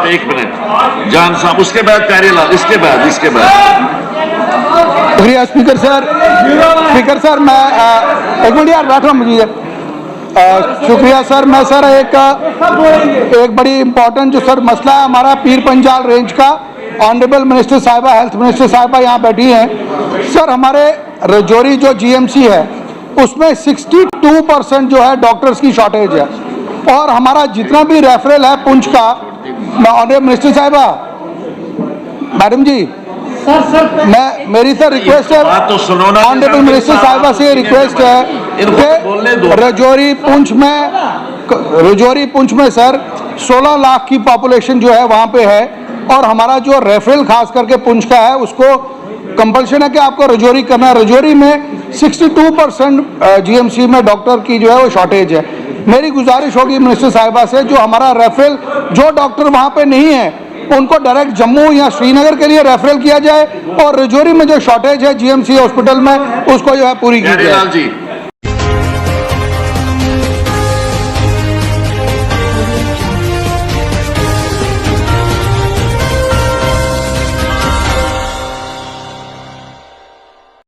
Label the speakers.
Speaker 1: एक मिनट जान साहब, उसके बाद प्यारेलाल, इसके बाद
Speaker 2: शुक्रिया स्पीकर सर मैं एक मिनट यार बैठ रहा हूँ मुझे। शुक्रिया सर। मैं सर एक बड़ी इंपॉर्टेंट जो सर मसला है हमारा पीर पंजाल रेंज का, ऑनरेबल मिनिस्टर साहिबा, हेल्थ मिनिस्टर साहिबा यहाँ बैठी हैं सर। हमारे रजौरी जो जीएमसी है उसमें 62% जो है डॉक्टर्स की शॉर्टेज है, और हमारा जितना भी रेफरल है पुंछ का, ऑनरेबल मिनिस्टर साहिबा, मैडम जी मेरी सर रिक्वेस्ट है, ऑनरेबल मिनिस्टर साहिबा से रिक्वेस्ट है कि रजौरी पुंछ में सर 16 लाख की पॉपुलेशन जो है वहाँ पे है, और हमारा जो रेफरल खास करके पुंछ का है उसको कंपल्शन है कि आपको रजौरी करना है। रजौरी में 62% जीएमसी में डॉक्टर की जो है वो शॉर्टेज है। मेरी गुजारिश होगी मिनिस्टर साहिबा से, जो हमारा रेफरल जो डॉक्टर वहाँ पे नहीं है उनको डायरेक्ट जम्मू या श्रीनगर के लिए रेफरल किया जाए, और रजौरी में जो शॉर्टेज है जीएमसी हॉस्पिटल में उसको जो है पूरी की जाए।